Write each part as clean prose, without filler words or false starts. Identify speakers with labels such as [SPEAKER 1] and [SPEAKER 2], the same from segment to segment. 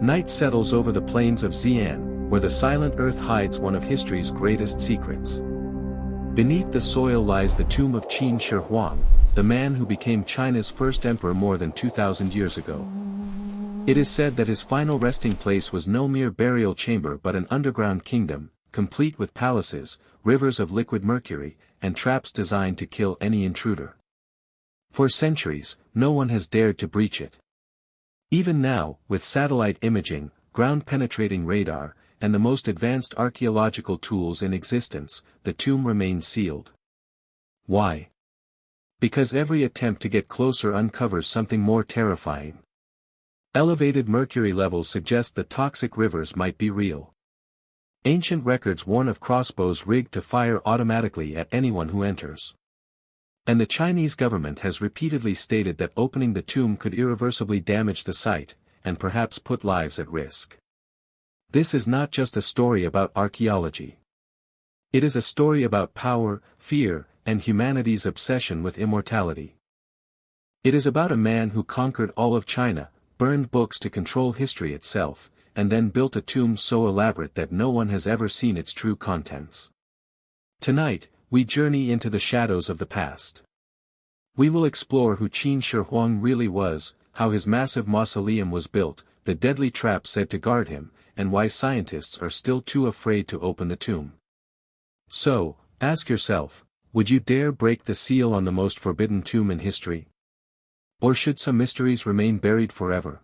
[SPEAKER 1] Night settles over the plains of Xi'an, where the silent earth hides one of history's greatest secrets. Beneath the soil lies the tomb of Qin Shi Huang, the man who became China's first emperor more than 2,000 years ago. It is said that his final resting place was no mere burial chamber but an underground kingdom, complete with palaces, rivers of liquid mercury, and traps designed to kill any intruder. For centuries, no one has dared to breach it. Even now, with satellite imaging, ground-penetrating radar, and the most advanced archaeological tools in existence, the tomb remains sealed. Why? Because every attempt to get closer uncovers something more terrifying. Elevated mercury levels suggest that toxic rivers might be real. Ancient records warn of crossbows rigged to fire automatically at anyone who enters. And the Chinese government has repeatedly stated that opening the tomb could irreversibly damage the site, and perhaps put lives at risk. This is not just a story about archaeology. It is a story about power, fear, and humanity's obsession with immortality. It is about a man who conquered all of China, burned books to control history itself, and then built a tomb so elaborate that no one has ever seen its true contents. Tonight, we journey into the shadows of the past. We will explore who Qin Shi Huang really was, how his massive mausoleum was built, the deadly trap said to guard him, and why scientists are still too afraid to open the tomb. So, ask yourself, would you dare break the seal on the most forbidden tomb in history? Or should some mysteries remain buried forever?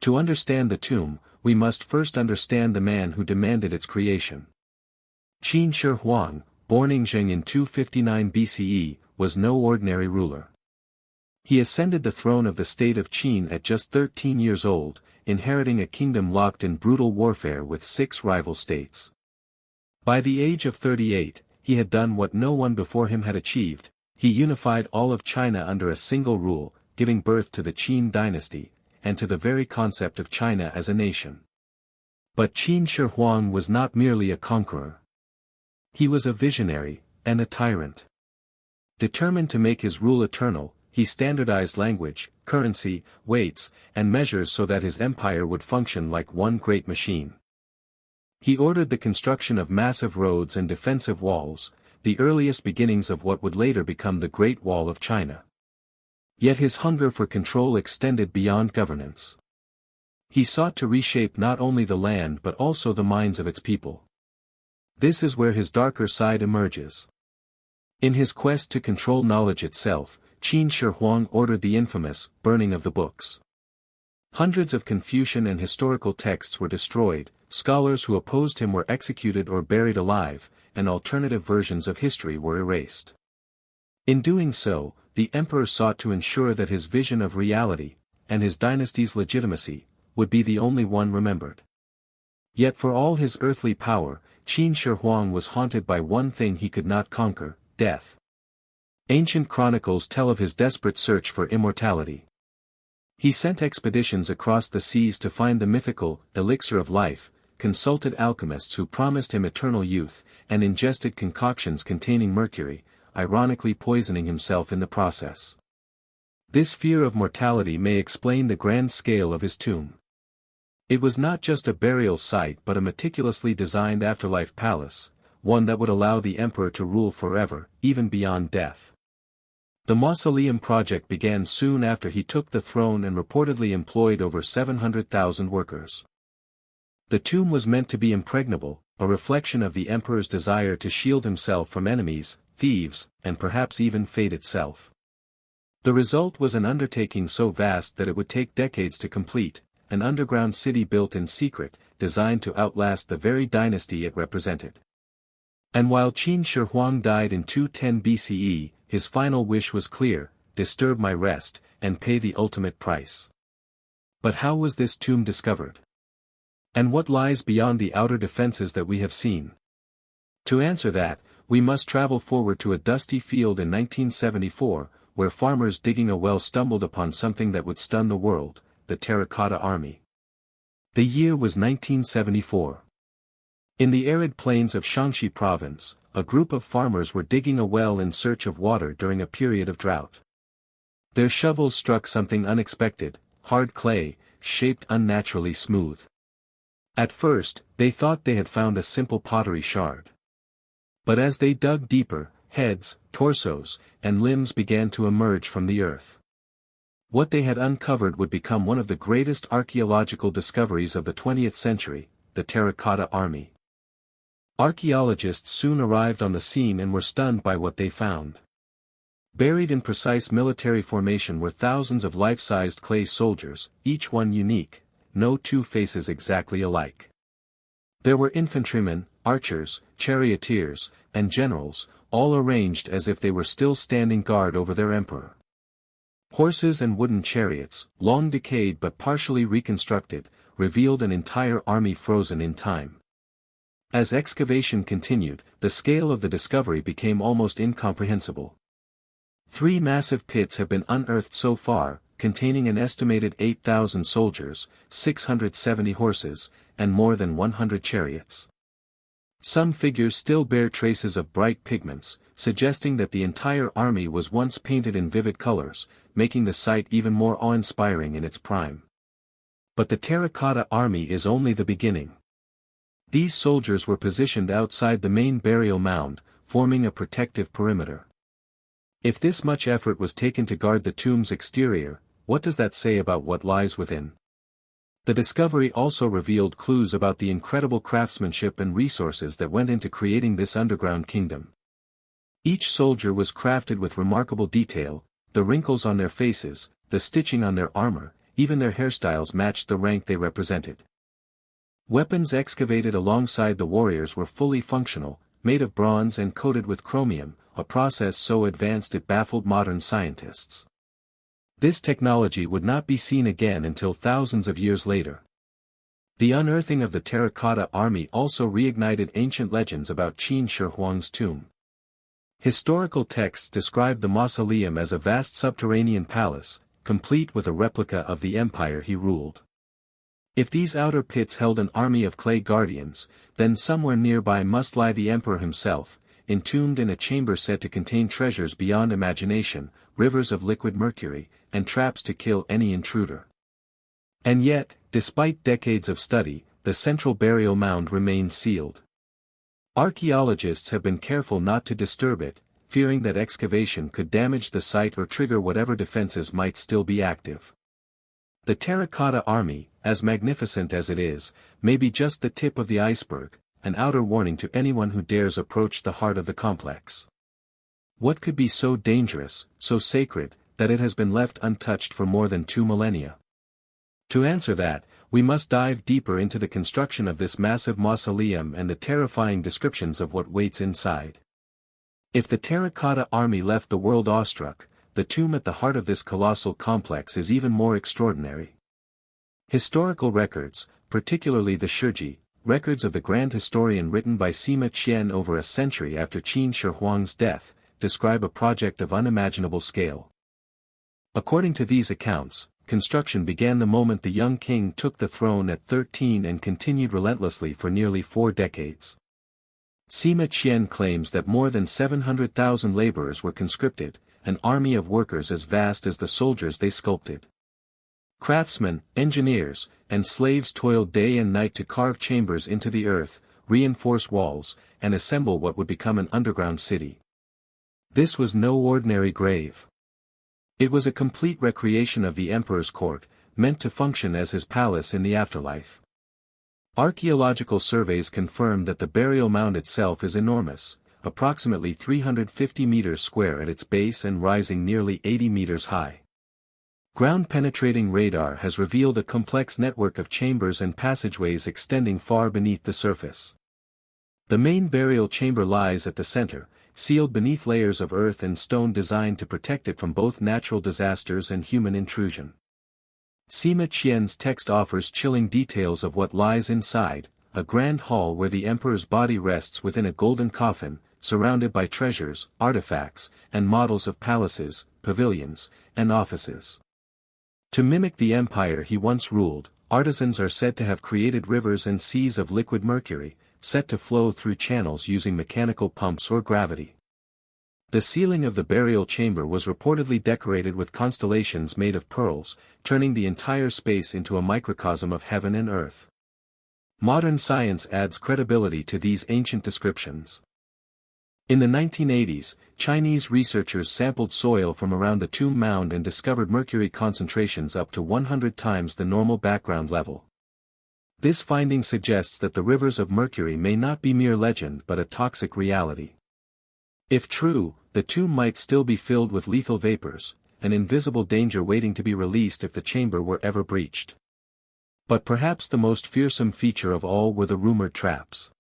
[SPEAKER 1] To understand the tomb, we must first understand the man who demanded its creation. Qin Shi Huang, born in Xi'an in 259 BCE, was no ordinary ruler. He ascended the throne of the state of Qin at just 13 years old, inheriting a kingdom locked in brutal warfare with 6 rival states. By the age of 38, he had done what no one before him had achieved. He unified all of China under a single rule, giving birth to the Qin dynasty, and to the very concept of China as a nation. But Qin Shi Huang was not merely a conqueror. He was a visionary, and a tyrant. Determined to make his rule eternal, he standardized language, currency, weights, and measures so that his empire would function like one great machine. He ordered the construction of massive roads and defensive walls, the earliest beginnings of what would later become the Great Wall of China. Yet his hunger for control extended beyond governance. He sought to reshape not only the land but also the minds of its people. This is where his darker side emerges. In his quest to control knowledge itself, Qin Shi Huang ordered the infamous burning of the books. Hundreds of Confucian and historical texts were destroyed, scholars who opposed him were executed or buried alive, and alternative versions of history were erased. In doing so, the emperor sought to ensure that his vision of reality, and his dynasty's legitimacy, would be the only one remembered. Yet for all his earthly power, Qin Shi Huang was haunted by one thing he could not conquer: death. Ancient chronicles tell of his desperate search for immortality. He sent expeditions across the seas to find the mythical elixir of life, consulted alchemists who promised him eternal youth, and ingested concoctions containing mercury, ironically poisoning himself in the process. This fear of mortality may explain the grand scale of his tomb. It was not just a burial site but a meticulously designed afterlife palace, one that would allow the emperor to rule forever, even beyond death. The mausoleum project began soon after he took the throne and reportedly employed over 700,000 workers. The tomb was meant to be impregnable, a reflection of the emperor's desire to shield himself from enemies, thieves, and perhaps even fate itself. The result was an undertaking so vast that it would take decades to complete, an underground city built in secret, designed to outlast the very dynasty it represented. And while Qin Shi Huang died in 210 BCE, his final wish was clear: disturb my rest, and pay the ultimate price. But how was this tomb discovered? And what lies beyond the outer defenses that we have seen? To answer that, we must travel forward to a dusty field in 1974, where farmers digging a well stumbled upon something that would stun the world: the Terracotta Army. The year was 1974. In the arid plains of Shaanxi province, a group of farmers were digging a well in search of water during a period of drought. Their shovels struck something unexpected: hard clay, shaped unnaturally smooth. At first, they thought they had found a simple pottery shard. But as they dug deeper, heads, torsos, and limbs began to emerge from the earth. What they had uncovered would become one of the greatest archaeological discoveries of the 20th century, the Terracotta Army. Archaeologists soon arrived on the scene and were stunned by what they found. Buried in precise military formation were thousands of life-sized clay soldiers, each one unique, no two faces exactly alike. There were infantrymen, archers, charioteers, and generals, all arranged as if they were still standing guard over their emperor. Horses and wooden chariots, long decayed but partially reconstructed, revealed an entire army frozen in time. As excavation continued, the scale of the discovery became almost incomprehensible. 3 massive pits have been unearthed so far, containing an estimated 8,000 soldiers, 670 horses, and more than 100 chariots. Some figures still bear traces of bright pigments, suggesting that the entire army was once painted in vivid colors, making the sight even more awe-inspiring in its prime. But the Terracotta Army is only the beginning. These soldiers were positioned outside the main burial mound, forming a protective perimeter. If this much effort was taken to guard the tomb's exterior, what does that say about what lies within? The discovery also revealed clues about the incredible craftsmanship and resources that went into creating this underground kingdom. Each soldier was crafted with remarkable detail, the wrinkles on their faces, the stitching on their armor, even their hairstyles matched the rank they represented. Weapons excavated alongside the warriors were fully functional, made of bronze and coated with chromium, a process so advanced it baffled modern scientists. This technology would not be seen again until thousands of years later. The unearthing of the Terracotta Army also reignited ancient legends about Qin Shi Huang's tomb. Historical texts describe the mausoleum as a vast subterranean palace, complete with a replica of the empire he ruled. If these outer pits held an army of clay guardians, then somewhere nearby must lie the emperor himself, entombed in a chamber said to contain treasures beyond imagination, rivers of liquid mercury, and traps to kill any intruder. And yet, despite decades of study, the central burial mound remains sealed. Archaeologists have been careful not to disturb it, fearing that excavation could damage the site or trigger whatever defenses might still be active. The Terracotta Army, as magnificent as it is, may be just the tip of the iceberg, an outer warning to anyone who dares approach the heart of the complex. What could be so dangerous, so sacred, that it has been left untouched for more than 2 millennia? To answer that, we must dive deeper into the construction of this massive mausoleum and the terrifying descriptions of what waits inside. If the Terracotta Army left the world awestruck, the tomb at the heart of this colossal complex is even more extraordinary. Historical records, particularly the Shiji, records of the grand historian written by Sima Qian over a century after Qin Shi Huang's death, describe a project of unimaginable scale. According to these accounts, construction began the moment the young king took the throne at 13 and continued relentlessly for nearly 4 decades. Sima Qian claims that more than 700,000 laborers were conscripted, an army of workers as vast as the soldiers they sculpted. Craftsmen, engineers, and slaves toiled day and night to carve chambers into the earth, reinforce walls, and assemble what would become an underground city. This was no ordinary grave. It was a complete recreation of the emperor's court, meant to function as his palace in the afterlife. Archaeological surveys confirm that the burial mound itself is enormous, approximately 350 meters square at its base and rising nearly 80 meters high. Ground-penetrating radar has revealed a complex network of chambers and passageways extending far beneath the surface. The main burial chamber lies at the center, sealed beneath layers of earth and stone designed to protect it from both natural disasters and human intrusion. Sima Qian's text offers chilling details of what lies inside, a grand hall where the emperor's body rests within a golden coffin, surrounded by treasures, artifacts, and models of palaces, pavilions, and offices. To mimic the empire he once ruled, artisans are said to have created rivers and seas of liquid mercury, set to flow through channels using mechanical pumps or gravity. The ceiling of the burial chamber was reportedly decorated with constellations made of pearls, turning the entire space into a microcosm of heaven and earth. Modern science adds credibility to these ancient descriptions. In the 1980s, Chinese researchers sampled soil from around the tomb mound and discovered mercury concentrations up to 100 times the normal background level. This finding suggests that the rivers of mercury may not be mere legend but a toxic reality. If true, the tomb might still be filled with lethal vapors, an invisible danger waiting to be released if the chamber were ever breached. But perhaps the most fearsome feature of all were the rumored traps.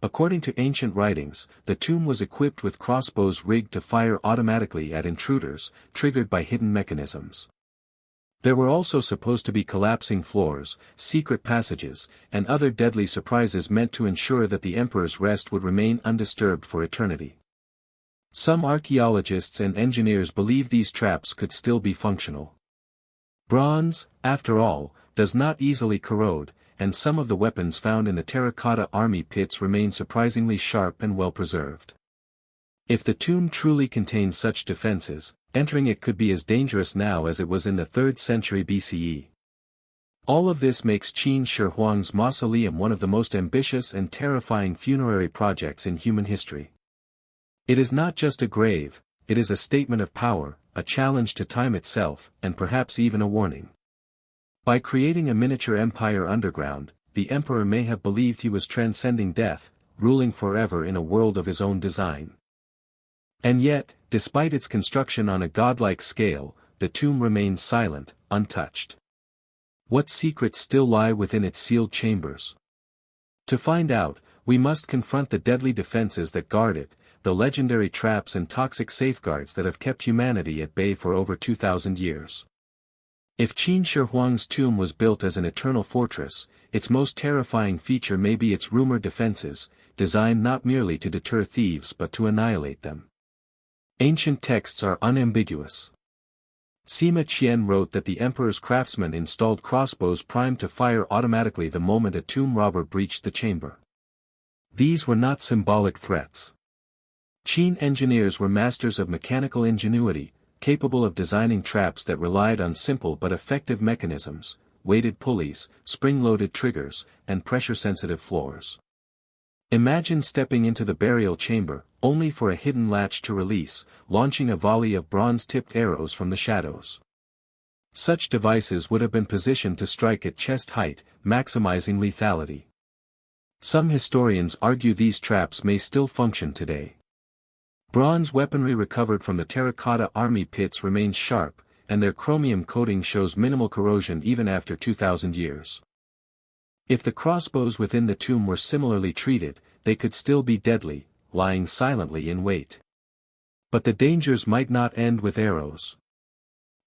[SPEAKER 1] According to ancient writings, the tomb was equipped with crossbows rigged to fire automatically at intruders, triggered by hidden mechanisms. There were also supposed to be collapsing floors, secret passages, and other deadly surprises meant to ensure that the emperor's rest would remain undisturbed for eternity. Some archaeologists and engineers believe these traps could still be functional. Bronze, after all, does not easily corrode, and some of the weapons found in the terracotta army pits remain surprisingly sharp and well preserved. If the tomb truly contains such defenses, entering it could be as dangerous now as it was in the 3rd century BCE. All of this makes Qin Shi Huang's mausoleum one of the most ambitious and terrifying funerary projects in human history. It is not just a grave, it is a statement of power, a challenge to time itself, and perhaps even a warning. By creating a miniature empire underground, the emperor may have believed he was transcending death, ruling forever in a world of his own design. And yet, despite its construction on a godlike scale, the tomb remains silent, untouched. What secrets still lie within its sealed chambers? To find out, we must confront the deadly defenses that guard it, the legendary traps and toxic safeguards that have kept humanity at bay for over 2,000 years. If Qin Shi Huang's tomb was built as an eternal fortress, its most terrifying feature may be its rumored defenses, designed not merely to deter thieves but to annihilate them. Ancient texts are unambiguous. Sima Qian wrote that the emperor's craftsmen installed crossbows primed to fire automatically the moment a tomb robber breached the chamber. These were not symbolic threats. Qin engineers were masters of mechanical ingenuity, capable of designing traps that relied on simple but effective mechanisms, weighted pulleys, spring-loaded triggers, and pressure-sensitive floors. Imagine stepping into the burial chamber, only for a hidden latch to release, launching a volley of bronze-tipped arrows from the shadows. Such devices would have been positioned to strike at chest height, maximizing lethality. Some historians argue these traps may still function today. Bronze weaponry recovered from the terracotta army pits remains sharp, and their chromium coating shows minimal corrosion even after 2,000 years. If the crossbows within the tomb were similarly treated, they could still be deadly, lying silently in wait. But the dangers might not end with arrows.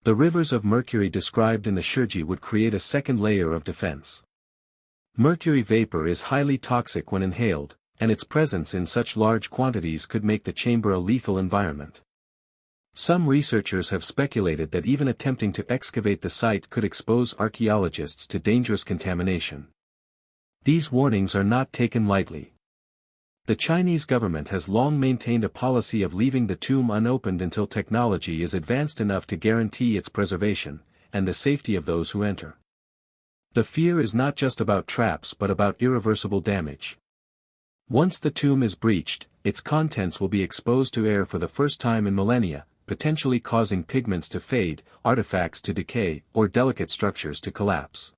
[SPEAKER 1] The rivers of mercury described in the Shiji would create a second layer of defense. Mercury vapor is highly toxic when inhaled, and its presence in such large quantities could make the chamber a lethal environment. Some researchers have speculated that even attempting to excavate the site could expose archaeologists to dangerous contamination. These warnings are not taken lightly. The Chinese government has long maintained a policy of leaving the tomb unopened until technology is advanced enough to guarantee its preservation, and the safety of those who enter. The fear is not just about traps but about irreversible damage. Once the tomb is breached, its contents will be exposed to air for the first time in millennia, potentially causing pigments to fade, artifacts to decay, or delicate structures to collapse.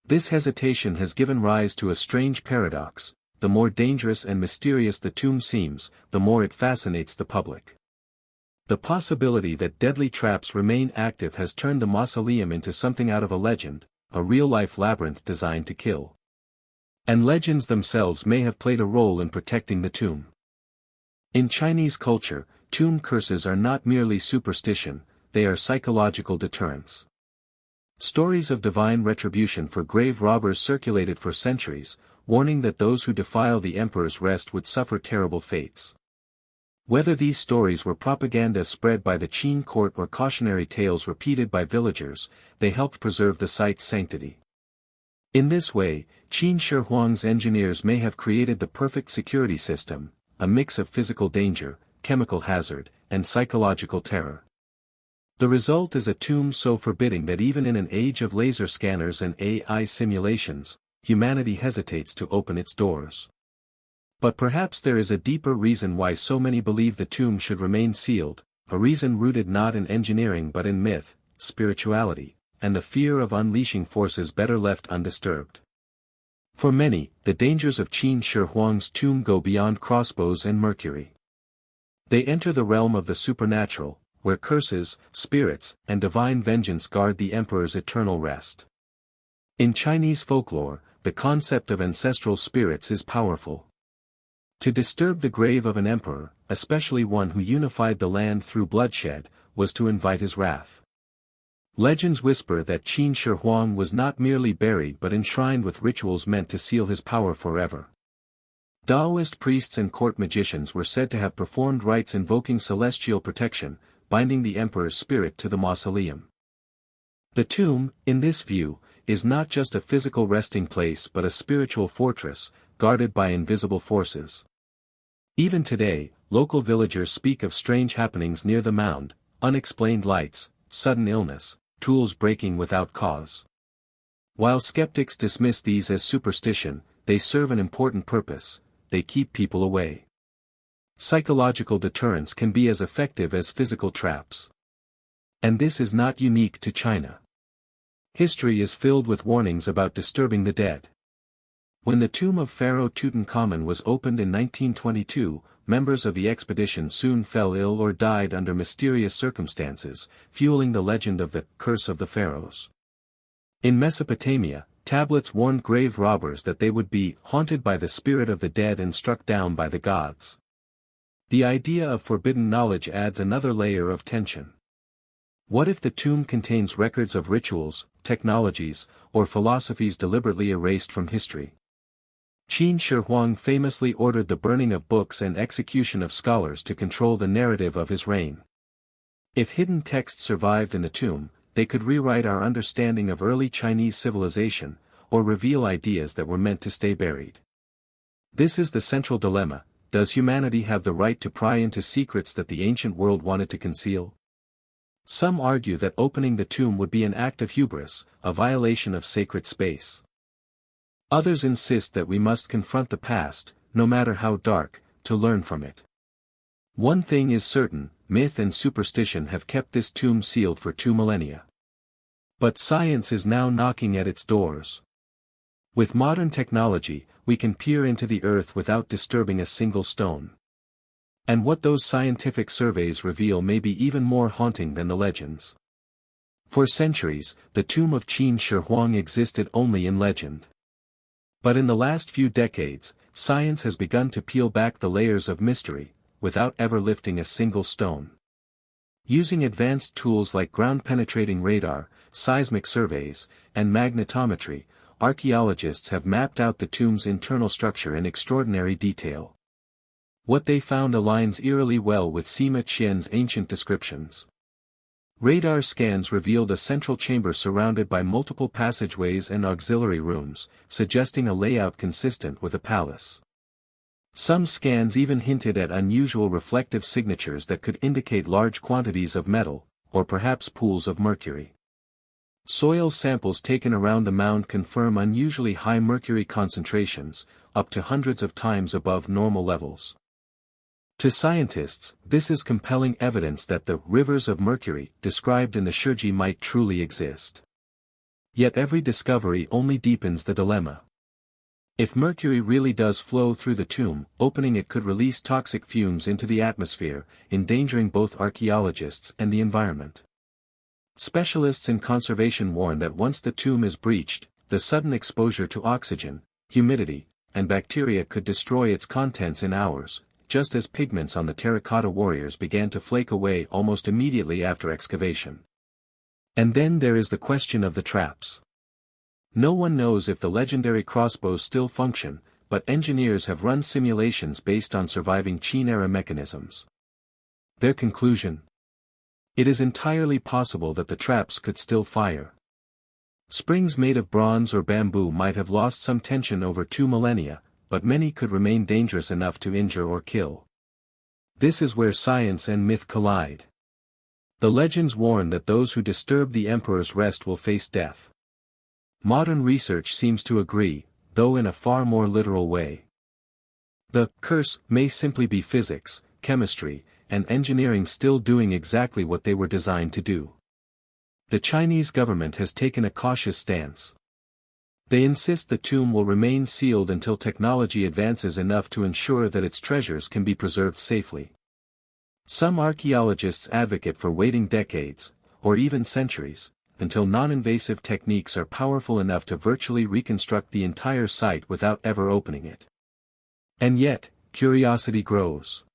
[SPEAKER 1] This hesitation has given rise to a strange paradox: the more dangerous and mysterious the tomb seems, the more it fascinates the public. The possibility that deadly traps remain active has turned the mausoleum into something out of a legend, a real-life labyrinth designed to kill. And legends themselves may have played a role in protecting the tomb. In Chinese culture, tomb curses are not merely superstition, they are psychological deterrents. Stories of divine retribution for grave robbers circulated for centuries, warning that those who defile the emperor's rest would suffer terrible fates. Whether these stories were propaganda spread by the Qin court or cautionary tales repeated by villagers, they helped preserve the site's sanctity. In this way, Qin Shi Huang's engineers may have created the perfect security system, a mix of physical danger, chemical hazard, and psychological terror. The result is a tomb so forbidding that even in an age of laser scanners and AI simulations, humanity hesitates to open its doors. But perhaps there is a deeper reason why so many believe the tomb should remain sealed, a reason rooted not in engineering but in myth, spirituality, and the fear of unleashing forces better left undisturbed. For many, the dangers of Qin Shi Huang's tomb go beyond crossbows and mercury. They enter the realm of the supernatural, where curses, spirits, and divine vengeance guard the emperor's eternal rest. In Chinese folklore, the concept of ancestral spirits is powerful. To disturb the grave of an emperor, especially one who unified the land through bloodshed, was to invite his wrath. Legends whisper that Qin Shi Huang was not merely buried but enshrined with rituals meant to seal his power forever. Taoist priests and court magicians were said to have performed rites invoking celestial protection, binding the emperor's spirit to the mausoleum. The tomb, in this view, is not just a physical resting place but a spiritual fortress, guarded by invisible forces. Even today, local villagers speak of strange happenings near the mound, unexplained lights, sudden illness, tools breaking without cause. While skeptics dismiss these as superstition, they serve an important purpose: they keep people away. Psychological deterrence can be as effective as physical traps. And this is not unique to China. History is filled with warnings about disturbing the dead. When the tomb of Pharaoh Tutankhamun was opened in 1922, members of the expedition soon fell ill or died under mysterious circumstances, fueling the legend of the Curse of the Pharaohs. In Mesopotamia, tablets warned grave robbers that they would be haunted by the spirit of the dead and struck down by the gods. The idea of forbidden knowledge adds another layer of tension. What if the tomb contains records of rituals, technologies, or philosophies deliberately erased from history? Qin Shi Huang famously ordered the burning of books and execution of scholars to control the narrative of his reign. If hidden texts survived in the tomb, they could rewrite our understanding of early Chinese civilization, or reveal ideas that were meant to stay buried. This is the central dilemma: does humanity have the right to pry into secrets that the ancient world wanted to conceal? Some argue that opening the tomb would be an act of hubris, a violation of sacred space. Others insist that we must confront the past, no matter how dark, to learn from it. One thing is certain: myth and superstition have kept this tomb sealed for 2 millennia. But science is now knocking at its doors. With modern technology, we can peer into the earth without disturbing a single stone. And what those scientific surveys reveal may be even more haunting than the legends. For centuries, the tomb of Qin Shi Huang existed only in legend. But in the last few decades, science has begun to peel back the layers of mystery, without ever lifting a single stone. Using advanced tools like ground-penetrating radar, seismic surveys, and magnetometry, archaeologists have mapped out the tomb's internal structure in extraordinary detail. What they found aligns eerily well with Sima Qian's ancient descriptions. Radar scans revealed a central chamber surrounded by multiple passageways and auxiliary rooms, suggesting a layout consistent with a palace. Some scans even hinted at unusual reflective signatures that could indicate large quantities of metal, or perhaps pools of mercury. Soil samples taken around the mound confirm unusually high mercury concentrations, up to hundreds of times above normal levels. To scientists, this is compelling evidence that the rivers of mercury described in the Shiji might truly exist. Yet every discovery only deepens the dilemma. If mercury really does flow through the tomb, opening it could release toxic fumes into the atmosphere, endangering both archaeologists and the environment. Specialists in conservation warn that once the tomb is breached, the sudden exposure to oxygen, humidity, and bacteria could destroy its contents in hours, just as pigments on the Terracotta Warriors began to flake away almost immediately after excavation. And then there is the question of the traps. No one knows if the legendary crossbows still function, but engineers have run simulations based on surviving Qin-era mechanisms. Their conclusion? It is entirely possible that the traps could still fire. Springs made of bronze or bamboo might have lost some tension over 2 millennia, but many could remain dangerous enough to injure or kill. This is where science and myth collide. The legends warn that those who disturb the emperor's rest will face death. Modern research seems to agree, though in a far more literal way. The curse may simply be physics, chemistry, and engineering still doing exactly what they were designed to do. The Chinese government has taken a cautious stance. They insist the tomb will remain sealed until technology advances enough to ensure that its treasures can be preserved safely. Some archaeologists advocate for waiting decades, or even centuries, until non-invasive techniques are powerful enough to virtually reconstruct the entire site without ever opening it. And yet, curiosity grows.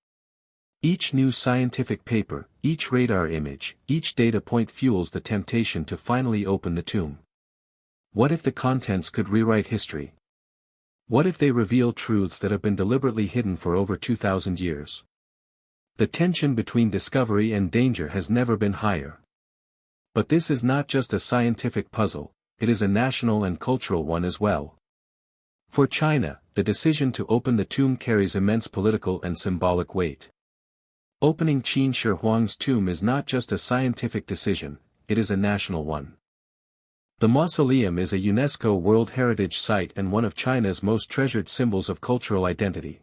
[SPEAKER 1] Each new scientific paper, each radar image, each data point fuels the temptation to finally open the tomb. What if the contents could rewrite history? What if they reveal truths that have been deliberately hidden for over 2,000 years? The tension between discovery and danger has never been higher. But this is not just a scientific puzzle, it is a national and cultural one as well. For China, the decision to open the tomb carries immense political and symbolic weight. Opening Qin Shi Huang's tomb is not just a scientific decision, it is a national one. The mausoleum is a UNESCO World Heritage Site and one of China's most treasured symbols of cultural identity.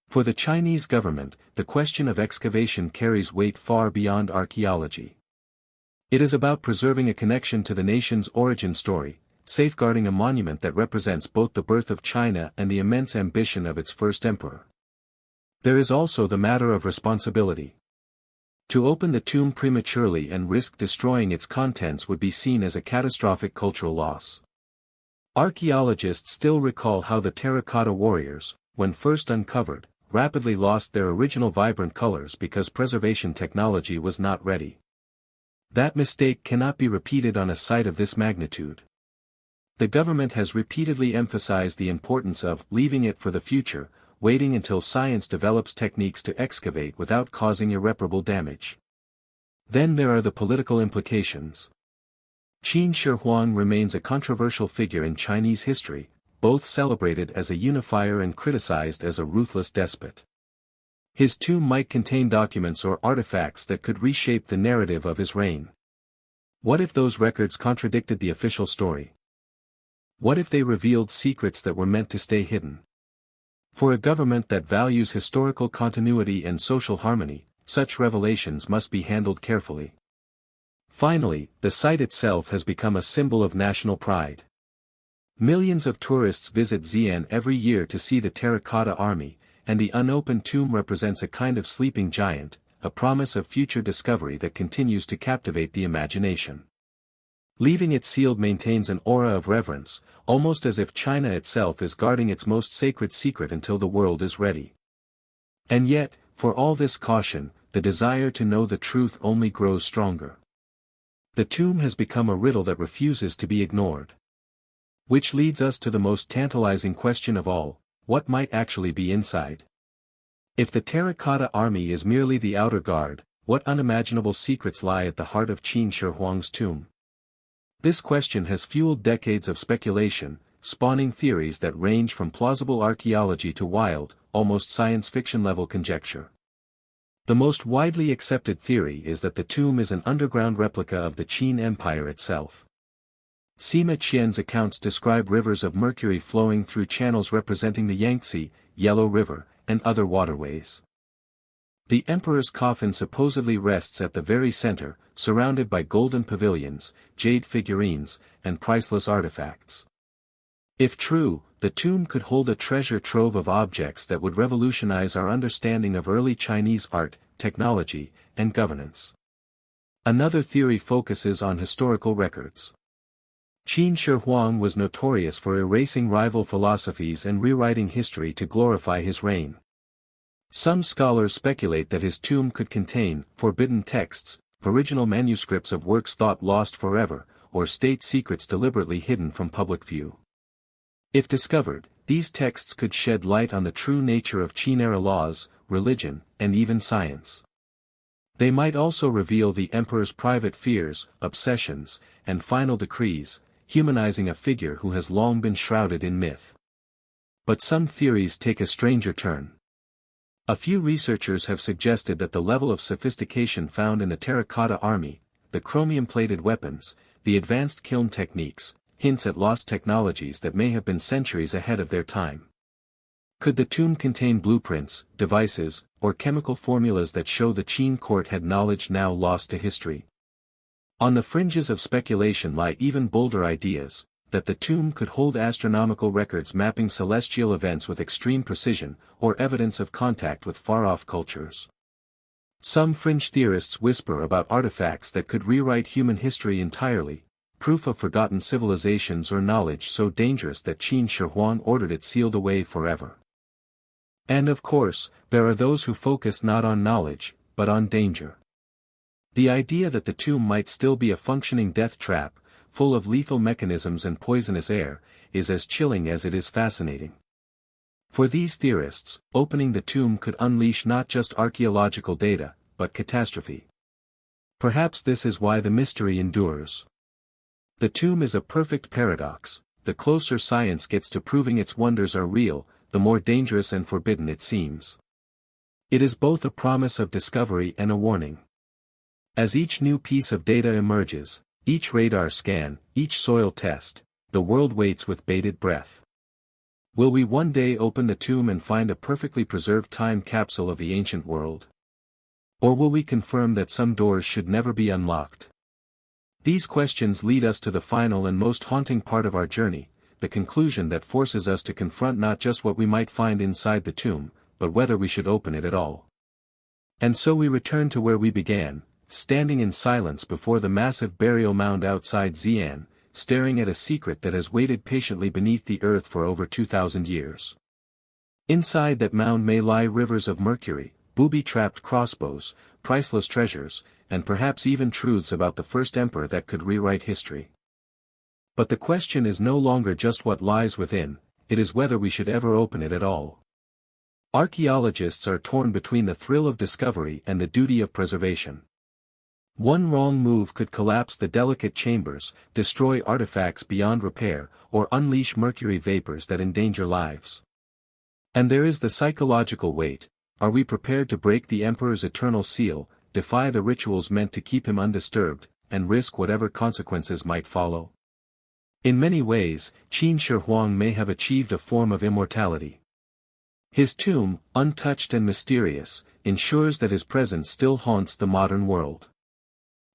[SPEAKER 1] For the Chinese government, the question of excavation carries weight far beyond archaeology. It is about preserving a connection to the nation's origin story, safeguarding a monument that represents both the birth of China and the immense ambition of its first emperor. There is also the matter of responsibility. To open the tomb prematurely and risk destroying its contents would be seen as a catastrophic cultural loss. Archaeologists still recall how the Terracotta Warriors, when first uncovered, rapidly lost their original vibrant colors because preservation technology was not ready. That mistake cannot be repeated on a site of this magnitude. The government has repeatedly emphasized the importance of leaving it for the future, waiting until science develops techniques to excavate without causing irreparable damage. Then there are the political implications. Qin Shi Huang remains a controversial figure in Chinese history, both celebrated as a unifier and criticized as a ruthless despot. His tomb might contain documents or artifacts that could reshape the narrative of his reign. What if those records contradicted the official story? What if they revealed secrets that were meant to stay hidden? For a government that values historical continuity and social harmony, such revelations must be handled carefully. Finally, the site itself has become a symbol of national pride. Millions of tourists visit Xi'an every year to see the Terracotta Army, and the unopened tomb represents a kind of sleeping giant, a promise of future discovery that continues to captivate the imagination. Leaving it sealed maintains an aura of reverence, almost as if China itself is guarding its most sacred secret until the world is ready. And yet, for all this caution, the desire to know the truth only grows stronger. The tomb has become a riddle that refuses to be ignored. Which leads us to the most tantalizing question of all, what might actually be inside? If the Terracotta Army is merely the outer guard, what unimaginable secrets lie at the heart of Qin Shi Huang's tomb? This question has fueled decades of speculation, spawning theories that range from plausible archaeology to wild, almost science fiction-level conjecture. The most widely accepted theory is that the tomb is an underground replica of the Qin Empire itself. Sima Qian's accounts describe rivers of mercury flowing through channels representing the Yangtze, Yellow River, and other waterways. The emperor's coffin supposedly rests at the very center, surrounded by golden pavilions, jade figurines, and priceless artifacts. If true, the tomb could hold a treasure trove of objects that would revolutionize our understanding of early Chinese art, technology, and governance. Another theory focuses on historical records. Qin Shi Huang was notorious for erasing rival philosophies and rewriting history to glorify his reign. Some scholars speculate that his tomb could contain forbidden texts, original manuscripts of works thought lost forever, or state secrets deliberately hidden from public view. If discovered, these texts could shed light on the true nature of Qin-era laws, religion, and even science. They might also reveal the emperor's private fears, obsessions, and final decrees, humanizing a figure who has long been shrouded in myth. But some theories take a stranger turn. A few researchers have suggested that the level of sophistication found in the terracotta army, the chromium-plated weapons, the advanced kiln techniques, hints at lost technologies that may have been centuries ahead of their time. Could the tomb contain blueprints, devices, or chemical formulas that show the Qin court had knowledge now lost to history? On the fringes of speculation lie even bolder ideas, that the tomb could hold astronomical records mapping celestial events with extreme precision, or evidence of contact with far-off cultures. Some fringe theorists whisper about artifacts that could rewrite human history entirely, proof of forgotten civilizations or knowledge so dangerous that Qin Shi Huang ordered it sealed away forever. And of course, there are those who focus not on knowledge, but on danger. The idea that the tomb might still be a functioning death trap, full of lethal mechanisms and poisonous air, is as chilling as it is fascinating. For these theorists, opening the tomb could unleash not just archaeological data, but catastrophe. Perhaps this is why the mystery endures. The tomb is a perfect paradox. The closer science gets to proving its wonders are real, the more dangerous and forbidden it seems. It is both a promise of discovery and a warning. As each new piece of data emerges, each radar scan, each soil test, the world waits with bated breath. Will we one day open the tomb and find a perfectly preserved time capsule of the ancient world? Or will we confirm that some doors should never be unlocked? These questions lead us to the final and most haunting part of our journey, the conclusion that forces us to confront not just what we might find inside the tomb, but whether we should open it at all. And so we return to where we began, standing in silence before the massive burial mound outside Xi'an, staring at a secret that has waited patiently beneath the earth for over 2,000 years. Inside that mound may lie rivers of mercury, booby-trapped crossbows, priceless treasures, and perhaps even truths about the first emperor that could rewrite history. But the question is no longer just what lies within, it is whether we should ever open it at all. Archaeologists are torn between the thrill of discovery and the duty of preservation. One wrong move could collapse the delicate chambers, destroy artifacts beyond repair, or unleash mercury vapors that endanger lives. And there is the psychological weight. Are we prepared to break the emperor's eternal seal, defy the rituals meant to keep him undisturbed, and risk whatever consequences might follow? In many ways, Qin Shi Huang may have achieved a form of immortality. His tomb, untouched and mysterious, ensures that his presence still haunts the modern world.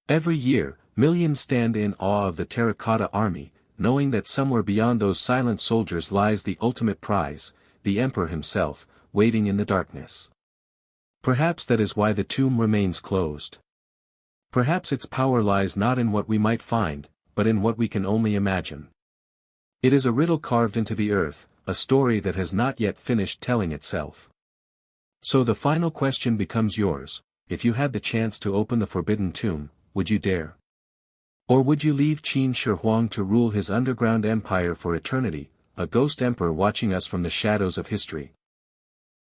[SPEAKER 1] Every year, millions stand in awe of the terracotta army, knowing that somewhere beyond those silent soldiers lies the ultimate prize, the emperor himself, waiting in the darkness. Perhaps that is why the tomb remains closed. Perhaps its power lies not in what we might find, but in what we can only imagine. It is a riddle carved into the earth, a story that has not yet finished telling itself. So the final question becomes yours: if you had the chance to open the forbidden tomb, would you dare? Or would you leave Qin Shi Huang to rule his underground empire for eternity, a ghost emperor watching us from the shadows of history?